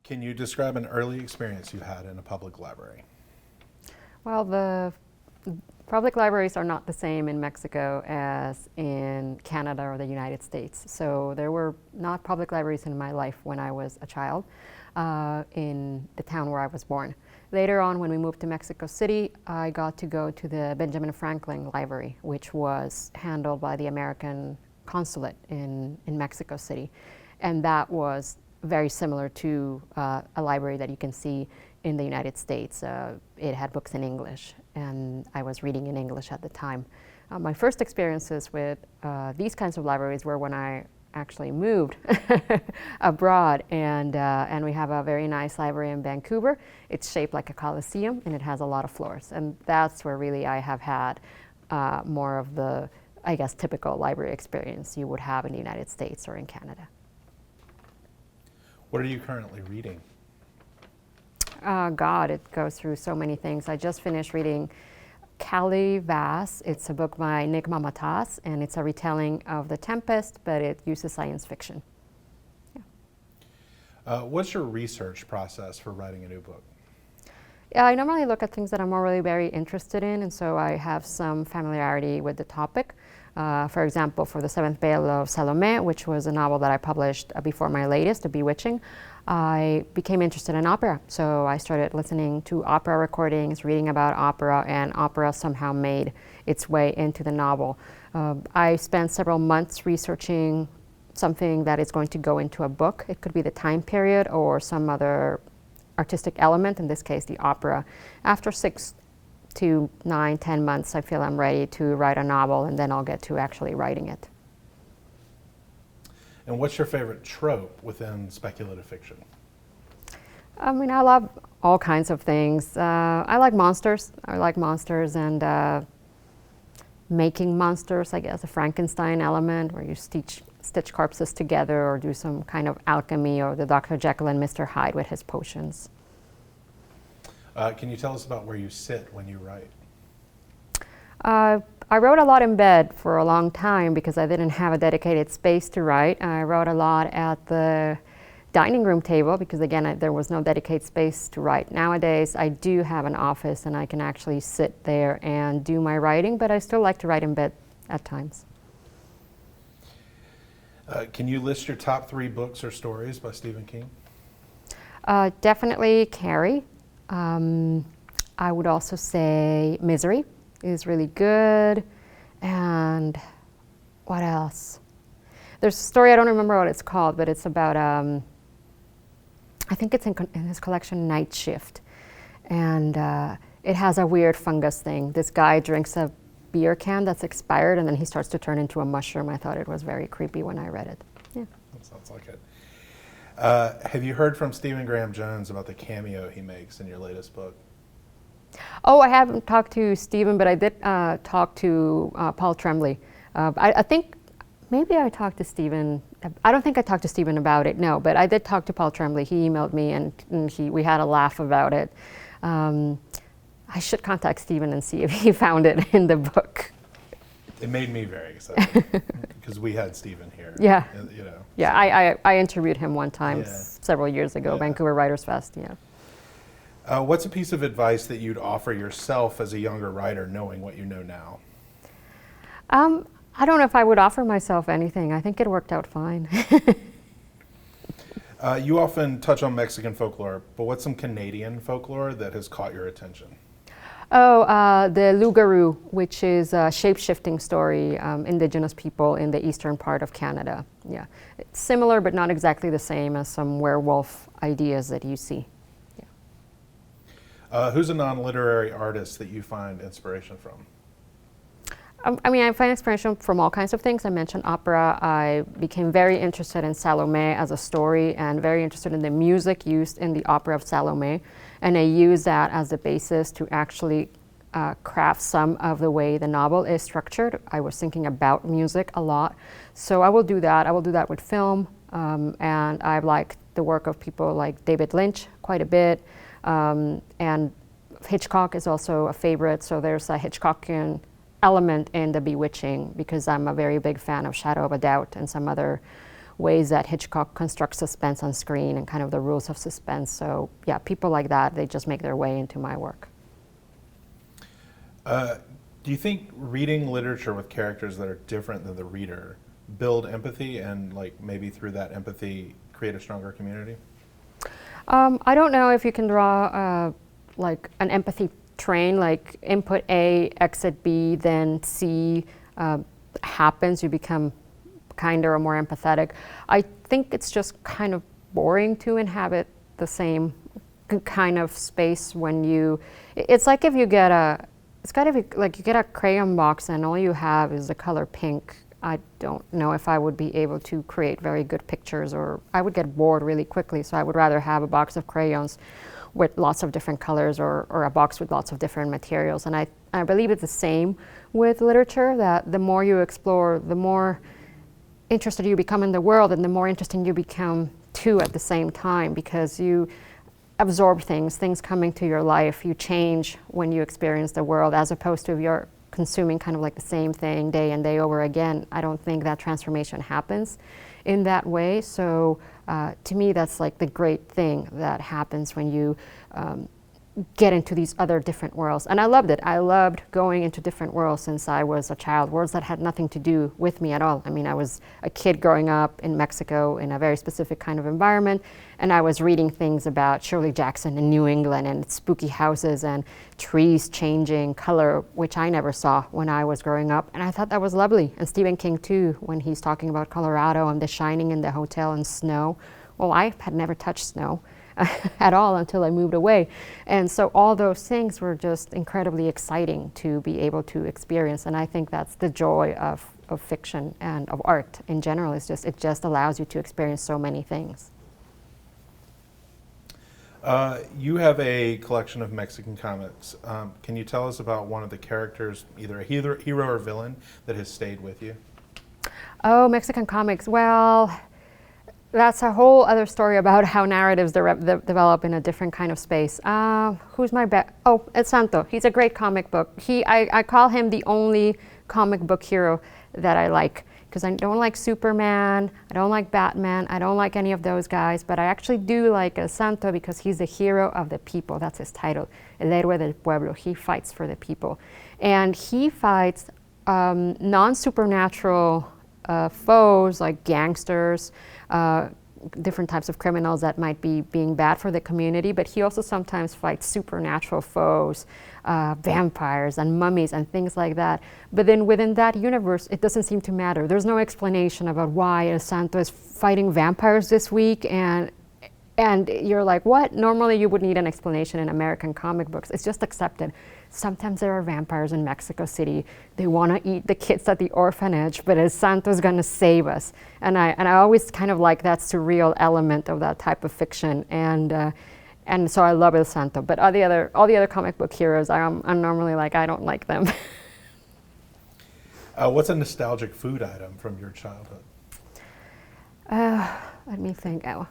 Can you describe an early experience you had in a public library? Well, the public libraries are not the same in Mexico as in Canada or the United States. So there were not public libraries in my life when I was a child in the town where I was born. Later on, when we moved to Mexico City, I got to go to the Benjamin Franklin Library, which was handled by the American consulate in Mexico City. And that was very similar to a library that you can see in the United States. It had books in English, and I was reading in English at the time. My first experiences with these kinds of libraries were when I actually moved abroad, and we have a very nice library in Vancouver. It's shaped like a coliseum, and it has a lot of floors, and that's where really I have had more of the, I guess, typical library experience you would have in the United States or in Canada. What are you currently reading? God, it goes through so many things. I just finished reading Cali Vass. It's a book by Nick Mamatas, and it's a retelling of The Tempest, but it uses science fiction. Yeah. What's your research process for writing a new book? Yeah, I normally look at things that I'm already very interested in, and so I have some familiarity with the topic. For example, for The Seventh Veil of Salome, which was a novel that I published before my latest, Bewitching, I became interested in opera. So I started listening to opera recordings, reading about opera, and opera somehow made its way into the novel. I spent several months researching something that is going to go into a book. It could be the time period or some other artistic element, in this case the opera. After 6 to 9, 10 months, I feel I'm ready to write a novel, and then I'll get to actually writing it. And what's your favorite trope within speculative fiction? I mean, I love all kinds of things. I like monsters. I like monsters and making monsters, I guess, a Frankenstein element where you stitch corpses together or do some kind of alchemy, or the Dr. Jekyll and Mr. Hyde with his potions. Can you tell us about where you sit when you write? I wrote a lot in bed for a long time because I didn't have a dedicated space to write. I wrote a lot at the dining room table because, again, there was no dedicated space to write. Nowadays, I do have an office and I can actually sit there and do my writing, but I still like to write in bed at times. Can you list your top 3 books or stories by Stephen King? Definitely Carrie. I would also say Misery is really good. And what else? There's a story, I don't remember what it's called, but it's about, I think it's in his collection, Night Shift. And it has a weird fungus thing. This guy drinks a beer can that's expired, and then he starts to turn into a mushroom. I thought it was very creepy when I read it. Yeah. That sounds like it. Have you heard from Stephen Graham Jones about the cameo he makes in your latest book? Oh, I haven't talked to Stephen, but I did talk to Paul Tremblay. I think maybe I talked to Stephen. I don't think I talked to Stephen about it, no, but I did talk to Paul Tremblay. He emailed me, and we had a laugh about it. I should contact Stephen and see if he found it in the book. It made me very excited because we had Stephen here. Yeah. You know. Yeah, I interviewed him one time several years ago, Yeah. Vancouver Writers Fest, yeah. What's a piece of advice that you'd offer yourself as a younger writer, knowing what you know now? I don't know if I would offer myself anything. I think it worked out fine. You often touch on Mexican folklore, but what's some Canadian folklore that has caught your attention? Oh, the Loup-garou, which is a shape-shifting story, indigenous people in the eastern part of Canada. Yeah, it's similar but not exactly the same as some werewolf ideas that you see. Yeah. Who's a non-literary artist that you find inspiration from? I mean, I find inspiration from all kinds of things. I mentioned opera. I became very interested in Salome as a story and very interested in the music used in the opera of Salome. And I use that as the basis to actually craft some of the way the novel is structured. I was thinking about music a lot. So I will do that. I will do that with film. And I like the work of people like David Lynch quite a bit. And Hitchcock is also a favorite. So there's a Hitchcockian element in the Bewitching because I'm a very big fan of Shadow of a Doubt and some other ways that Hitchcock constructs suspense on screen and kind of the rules of suspense. So yeah, people like that, they just make their way into my work. Do you think reading literature with characters that are different than the reader build empathy and like maybe through that empathy create a stronger community? I don't know if you can draw like an empathy train, like input A, exit B, then C happens, you become kinder or more empathetic. I think it's just kind of boring to inhabit the same kind of space when you, it's like if you get a, it's kind of like you get a crayon box and all you have is the color pink. I don't know if I would be able to create very good pictures, or I would get bored really quickly. So I would rather have a box of crayons with lots of different colors, or a box with lots of different materials. And I believe it's the same with literature, that the more you explore, the more interested you become in the world, and the more interesting you become too at the same time, because you absorb things come into your life, you change when you experience the world, as opposed to if you're consuming kind of like the same thing day and day over again. I don't think that transformation happens in that way. So to me, that's like the great thing that happens when you get into these other different worlds. And I loved it. I loved going into different worlds since I was a child, worlds that had nothing to do with me at all. I mean, I was a kid growing up in Mexico in a very specific kind of environment, and I was reading things about Shirley Jackson in New England and spooky houses and trees changing color, which I never saw when I was growing up. And I thought that was lovely. And Stephen King too, when he's talking about Colorado and the shining in the hotel and snow. Well, I had never touched snow at all until I moved away. And so all those things were just incredibly exciting to be able to experience. And I think that's the joy of fiction and of art in general. It's just, it just allows you to experience so many things. You have a collection of Mexican comics. Can you tell us about one of the characters, either a hero or villain, that has stayed with you? Oh, Mexican comics. Well, that's a whole other story about how narratives develop in a different kind of space. Who's my bet? Oh, El Santo. He's a great comic book. I call him the only comic book hero that I like, because I don't like Superman, I don't like Batman, I don't like any of those guys, but I actually do like El Santo because he's the hero of the people. That's his title, El Héroe del Pueblo. He fights for the people. And he fights non-supernatural foes like gangsters, different types of criminals that might be being bad for the community, but he also sometimes fights supernatural foes, vampires and mummies and things like that. But then within that universe, it doesn't seem to matter. There's no explanation about why El Santo is fighting vampires this week, and you're like, what? Normally you would need an explanation in American comic books. It's just accepted. Sometimes there are vampires in Mexico City. They want to eat the kids at the orphanage, but El Santo's going to save us. And I always kind of like that surreal element of that type of fiction. And so I love El Santo. But all the other comic book heroes, I'm normally like, I don't like them. What's a nostalgic food item from your childhood? Let me think. Oh.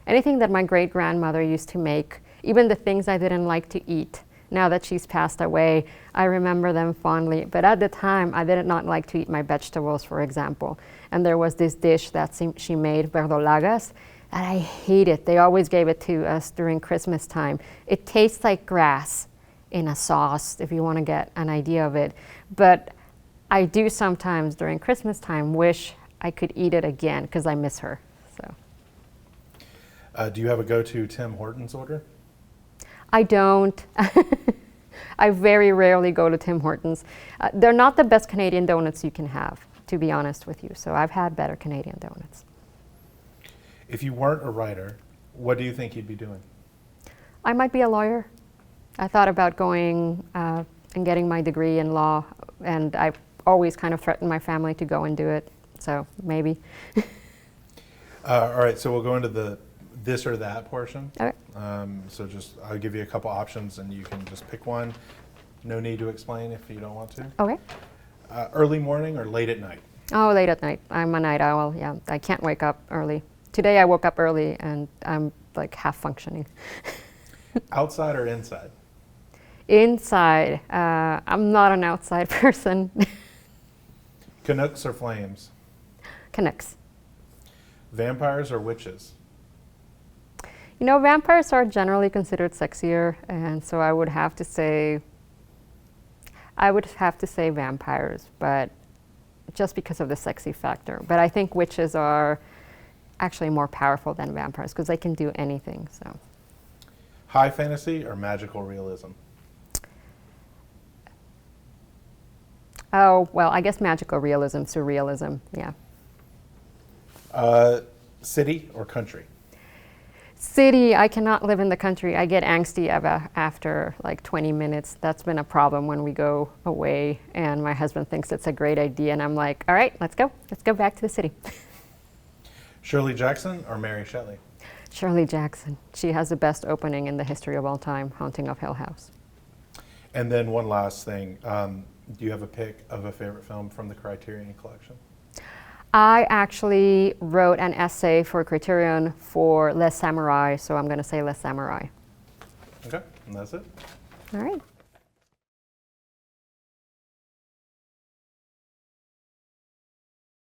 Anything that my great-grandmother used to make, even the things I didn't like to eat. Now that she's passed away, I remember them fondly. But at the time, I did not like to eat my vegetables, for example. And there was this dish that she made, verdolagas, and I hate it. They always gave it to us during Christmas time. It tastes like grass in a sauce, if you want to get an idea of it. But I do sometimes during Christmas time wish I could eat it again because I miss her. So. Do you have a go-to Tim Hortons order? I don't. I very rarely go to Tim Hortons. They're not the best Canadian donuts you can have, to be honest with you. So I've had better Canadian donuts. If you weren't a writer, what do you think you'd be doing? I might be a lawyer. I thought about going and getting my degree in law, and I always kind of threatened my family to go and do it. So maybe. All right, so we'll go into the this or that portion. Okay. So I'll give you a couple options and you can just pick one. No need to explain if you don't want to. Okay. Early morning or late at night? Oh, late at night. I'm a night owl, yeah. I can't wake up early. Today I woke up early and I'm like half functioning. Outside or inside? Inside. I'm not an outside person. Canucks or Flames? Canucks. Vampires or witches? You know, vampires are generally considered sexier, and so I would have to say vampires, but just because of the sexy factor. But I think witches are actually more powerful than vampires because they can do anything. So, High fantasy or magical realism? oh well, I guess magical realism, surrealism, yeah. City or country? City, I cannot live in the country. I get angsty after like 20 minutes. That's been a problem when we go away, and my husband thinks it's a great idea, and I'm like, all right, let's go. Let's go back to the city. Shirley Jackson or Mary Shelley? Shirley Jackson. She has the best opening in the history of all time, Haunting of Hill House. And then one last thing. Do you have a pick of a favorite film from the Criterion Collection? I actually wrote an essay for Criterion for Les Samurai, so I'm going to say Les Samurai. Okay, and that's it. All right.